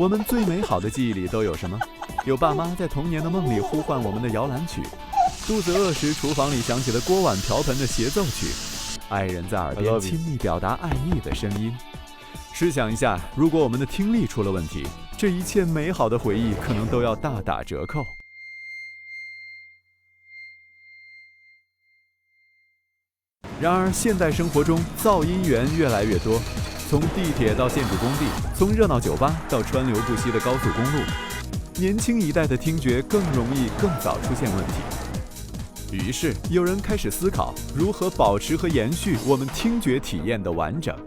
我们最美好的记忆里都有什么？有爸妈在童年的梦里呼唤我们的摇篮曲，肚子饿时厨房里响起了锅碗瓢盆的协奏曲，爱人在耳边亲密表达爱意的声音。试想一下，如果我们的听力出了问题，这一切美好的回忆可能都要大打折扣。然而，现代生活中噪音源越来越多，从地铁到建筑工地，从热闹酒吧到川流不息的高速公路，年轻一代的听觉更容易、更早出现问题。于是，有人开始思考如何保持和延续我们听觉体验的完整。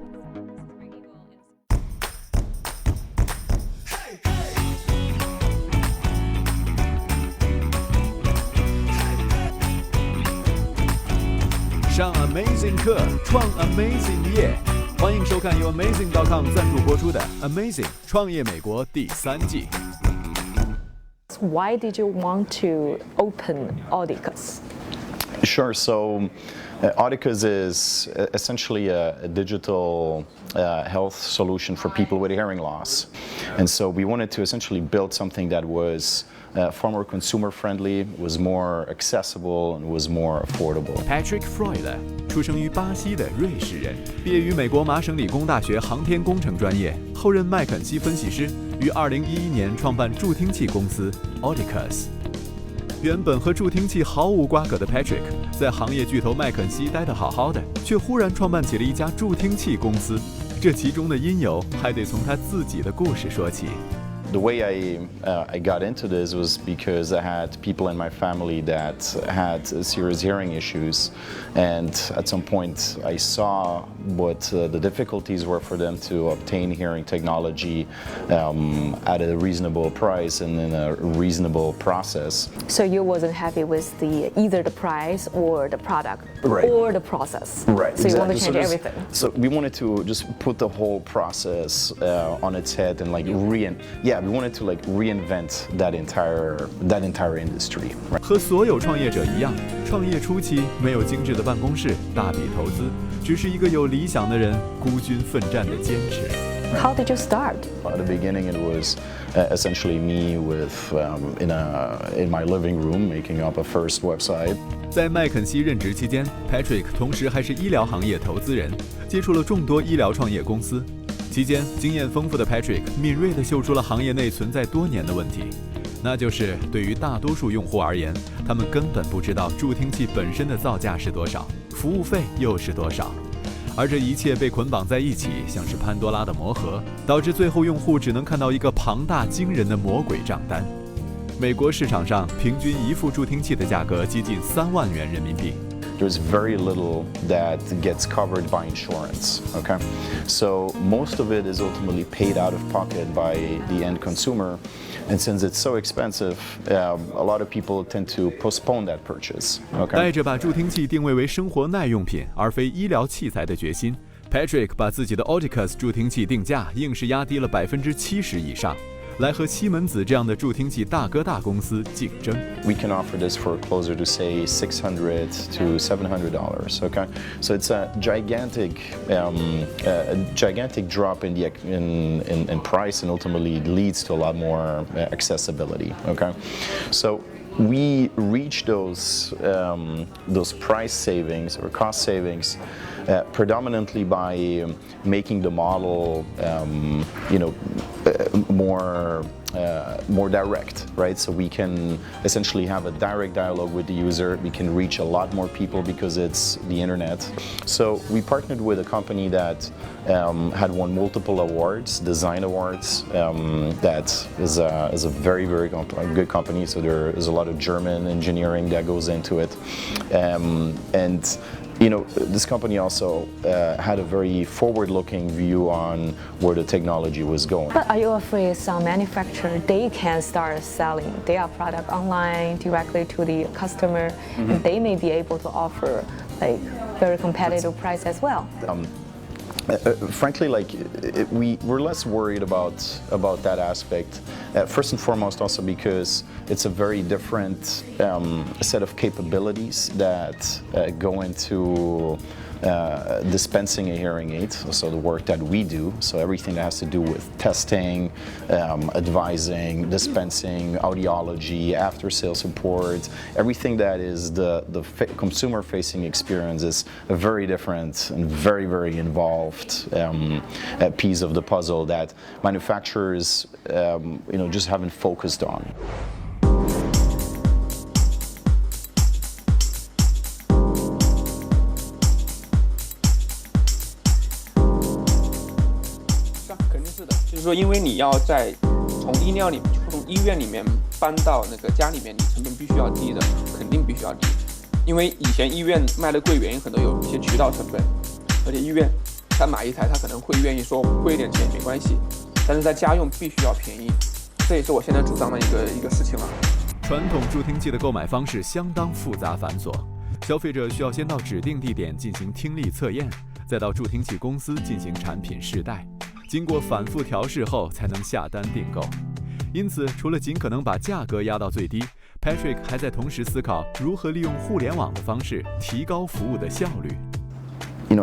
上 Amazing 课，创 Amazing 业，欢迎收看由 Amazing.com 赞助播出的 Amazing 创业美国第3季。Why did you want to open Audicus? Sure. So Audicus is essentially a digital health solution for people with hearing loss. And so we wanted to essentially build something that was far more consumer friendly, was more accessible, and was more affordable. Patrick Freuler 出生于巴西的瑞士人，毕业于美国麻省理工大学航天工程专业，后任麦肯锡分析师，于2011年创办助听器公司 Audicus。原本和助听器毫无瓜葛的 Patrick， 在行业巨头麦肯锡待得好好的，却忽然创办起了一家助听器公司。这其中的因由，还得从他自己的故事说起。The way I got into this was because I had people in my family that had serious hearing issues, and at some point I saw what the difficulties were for them to obtain hearing technology at a reasonable price and in a reasonable process. So you wasn't happy with either the price or the product, right, or the process. Right. So exactly. you want to change everything. So we wanted to just put the whole process on its head and we wanted to reinvent that entire industry. Right? 和所有创业者一样，创业初期没有精致的办公室、大笔投资，只是一个有理想的人孤军奋战的坚持。How did you start? At the beginning, it was essentially me in my living room making up a first website. 在麦肯锡任职期间 ，Patrick 同时还是医疗行业投资人，接触了众多医疗创业公司。期间，经验丰富的 Patrick 敏锐地嗅出了行业内存在多年的问题，那就是对于大多数用户而言，他们根本不知道助听器本身的造价是多少，服务费又是多少，而这一切被捆绑在一起，像是潘多拉的魔盒，导致最后用户只能看到一个庞大惊人的魔鬼账单。美国市场上平均一副助听器的价格接近3万元人民币。There's very little that gets covered by insurance, okay? So most of it is ultimately paid out of pocket by the end consumer. And since it's so expensive, a lot of people tend to postpone that purchase, okay? 带着把助听器定位为生活耐用品而非医疗器材的决心， Patrick 把自己的 Audicus 助听器定价硬是压低了70%以上。来和西门子这样的助听器大哥大公司竞争。We can offer this for closer to say $600 to $700. Okay, so it's a gigantic drop in price, and ultimately leads to a lot more accessibility. Okay, so we reach those price savings or cost savings predominantly by making the model, more direct, right? So we can essentially have a direct dialogue with the user. We can reach a lot more people because it's the internet. So we partnered with a company that had won multiple awards, design awards. That is a very, very good company. So there is a lot of German engineering that goes into it, and this company also had a very forward-looking view on where the technology was going. But are you afraid some manufacturer, they can start selling their product online directly to the customer, and they may be able to offer very competitive price as well? Frankly, we're less worried about that aspect. First and foremost, also because it's a very different set of capabilities that go into dispensing a hearing aid, so the work that we do, so everything that has to do with testing, advising, dispensing, audiology, after-sales support, everything that is the consumer-facing experience is a very different and very, very involved piece of the puzzle that manufacturers, just haven't focused on. 就是说，因为你要从医院里面搬到那个家里面，你成本必须要低的，肯定必须要低。因为以前医院卖的贵，原因很多有一些渠道成本，而且医院他买一台，他可能会愿意说贵一点钱也没关系，但是在家用必须要便宜，这也是我现在主张的一个事情了。传统助听器的购买方式相当复杂繁琐，消费者需要先到指定地点进行听力测验，再到助听器公司进行产品试戴。经过反复调试后才能下单订购，因此除了尽可能把价格压到最低 ，Patrick 还在同时思考如何利用互联网的方式提高服务的效率。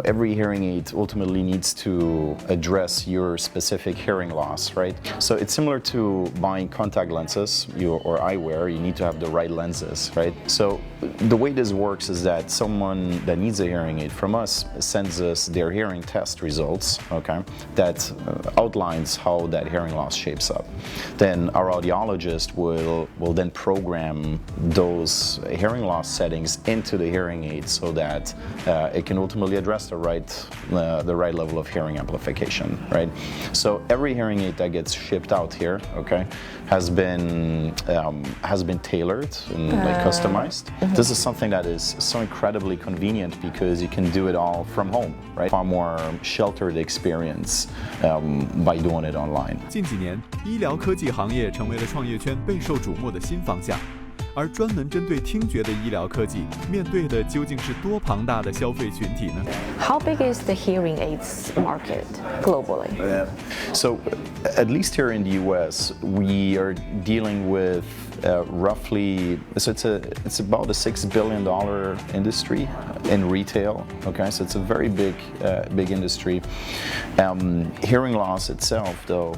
Every hearing aid ultimately needs to address your specific hearing loss, right? So it's similar to buying contact lenses or eyewear. You need to have the right lenses, right? So the way this works is that someone that needs a hearing aid from us sends us their hearing test results, okay, that outlines how that hearing loss shapes up. Then our audiologist will then program those hearing loss settings into the hearing aid so that it can ultimately address the right level of hearing amplification, right? So every hearing aid that gets shipped out here, okay, has been tailored and customized. This is something that is so incredibly convenient because you can do it all from home, right? Far more sheltered experience by doing it online. 近几年，医疗科技行业成为了创业圈备受瞩目的新方向。而专门针对听觉的医疗科技，面对的究竟是多庞大的消费群体呢 How big is the hearing aids market globally? So, at least here in the U.S., we are dealing with roughly, so it's about a $6 billion industry in retail. Okay, so it's a very big industry. Hearing loss itself, though,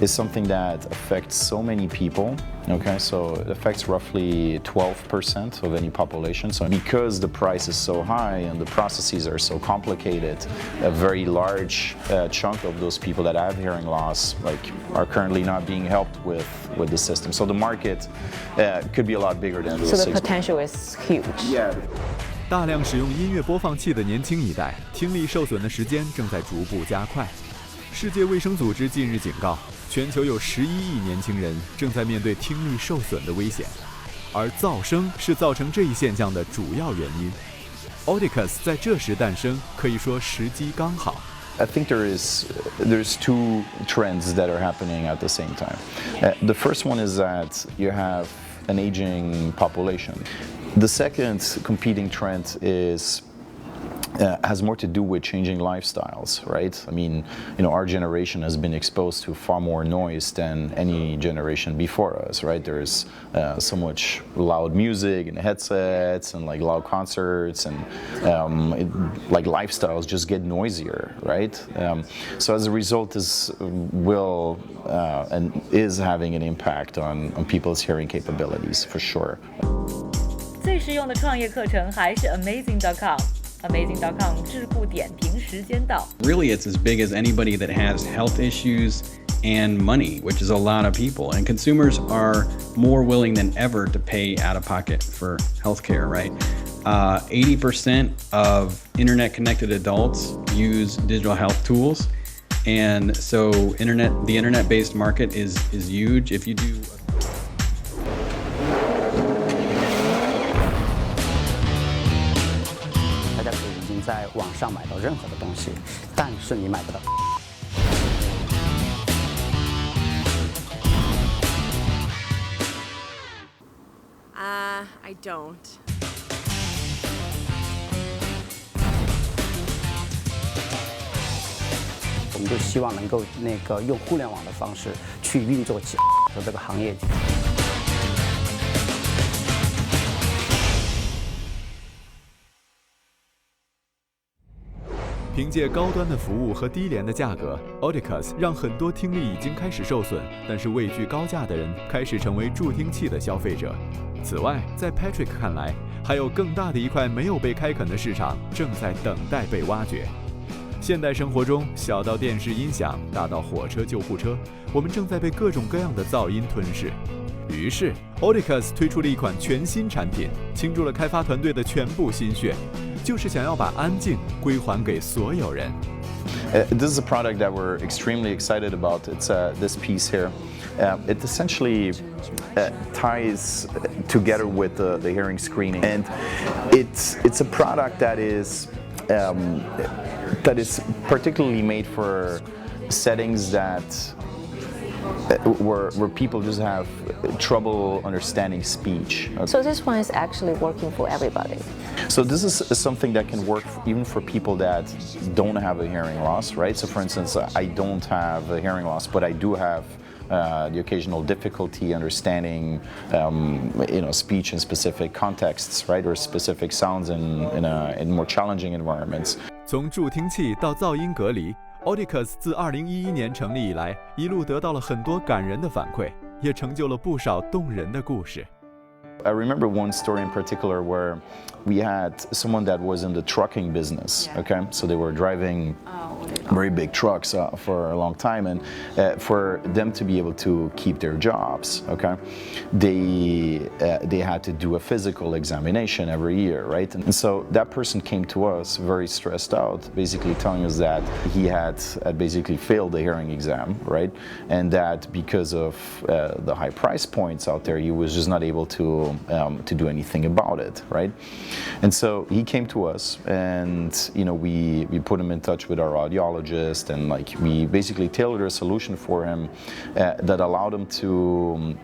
is something that affects so many people. Okay, so it affects roughly 12% of any population. So because the price is so high and the processes are so complicated, a very large chunk of those people that have hearing loss are currently not being helped with the system. So the market could be a lot bigger than those. So the potential is huge. Yeah. 大量使用音乐播放器的年轻一代，听力受损的时间正在逐步加快。世界卫生组织近日警告，全球有11亿年轻人正在面对听力受损的危险，而噪声是造成这一现象的主要原因。Audicus 在这时诞生，可以说时机刚好。I think there's two trends that are happening at the same time. The first one is that you have an aging population. The second competing trend has more to do with changing lifestyles, right? I mean, our generation has been exposed to far more noise than any generation before us, right? There's so much loud music and headsets and loud concerts and lifestyles just get noisier, right? So as a result, this will and is having an impact on people's hearing capabilities for sure. 最实用的创业课程还是 Amazing.com。Amazing.com 智库点评时间到。Really, it's as big as anybody that has health issues and money, which is a lot of people. And consumers are more willing than ever to pay out of pocket for healthcare, right? 80% of internet-connected adults use digital health tools. And so the internet-based market is huge. If you do在网上买到任何的东西，但是你买不到。I don't. 我们就希望能够用互联网的方式去运作起这个行业。凭借高端的服务和低廉的价格 ，Audicus 让很多听力已经开始受损，但是畏惧高价的人开始成为助听器的消费者。此外，在 Patrick 看来，还有更大的一块没有被开垦的市场正在等待被挖掘。现代生活中，小到电视音响，大到火车救护车，我们正在被各种各样的噪音吞噬。于是 Audicus 推出了一款全新产品，倾注了开发团队的全部心血，就是想要把安静归还给所有人。This is a product that we're extremely excited about. It's this piece here. It essentially ties together with the hearing screening, and it's a product that is particularly made for settings where people just have trouble understanding speech. Okay. So this one is actually working for everybody. So this is something that can work even for people that don't have a hearing loss, right? So for instance, I don't have a hearing loss, but I do have the occasional difficulty understanding, speech in specific contexts, right, or specific sounds in more challenging environments. 从助听器到噪音隔离，Audicus 自2011年成立以来，一路得到了很多感人的反馈，也成就了不少动人的故事。I remember one story in particular where we had someone that was in the trucking business, okay? So they were driving very big trucks for a long time, and for them to be able to keep their jobs, okay, they had to do a physical examination every year, right? And so that person came to us very stressed out, basically telling us that he had basically failed the hearing exam, right? And that because of the high price points out there, he was just not able to do anything about it, right? And so he came to us, and we put him in touch with our audiologist, and we basically tailored a solution for him that allowed him to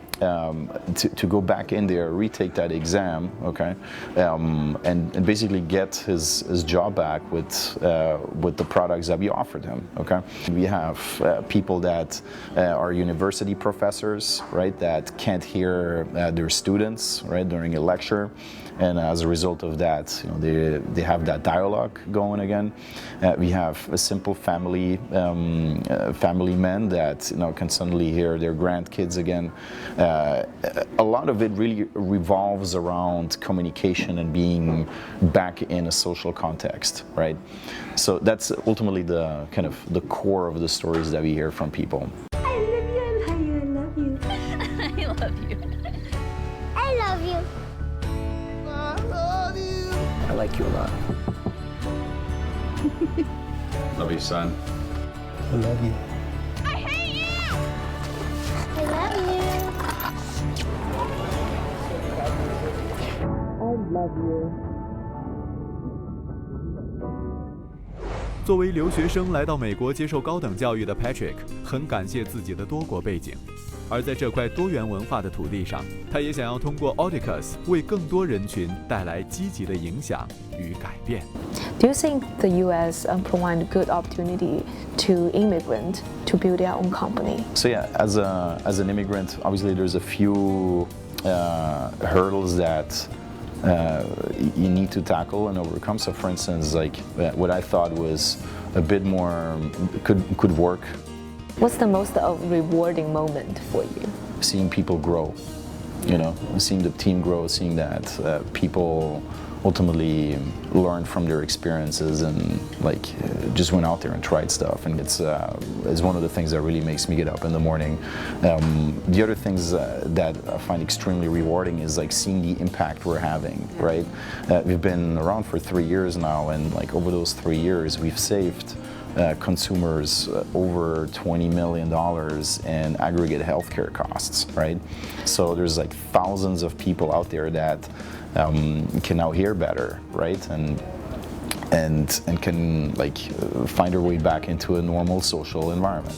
go back in there, retake that exam, okay, and basically get his job back with the products that we offered him, okay. We have people that are university professors, right, that can't hear their students, right, during a lecture, and as a result of that, they have that dialogue going again. We have a simple family men that can suddenly hear their grandkids again. A lot of it really revolves around communication and being back in a social context, right? So that's ultimately the kind of the core of the stories that we hear from people. I love you. I love you. I love you. I like you a lot. Love you, son. I love you. I hate you. I love you. I love you. 作为留学生来到美国接受高等教育的 Patrick 很感谢自己的多国背景，而在这块多元文化的土地上，他也想要通过 Audicus 为更多人群带来积极的影响与改变。Do you think the U.S. provide good opportunity to immigrants to build their own company? So yeah, as an immigrant, obviously there's a few hurdles that you need to tackle and overcome. So for instance, what I thought was a bit more could work. What's the most rewarding moment for you? Seeing people grow, seeing the team grow, seeing that people ultimately learned from their experiences and just went out there and tried stuff, and it's one of the things that really makes me get up in the morning. The other things that I find extremely rewarding is seeing the impact we're having, right? We've been around for 3 years now, and over those 3 years we've saved consumers over $20 million in aggregate healthcare costs, right? So there's thousands of people out there that can now hear better, right? And can find their way back into a normal social environment.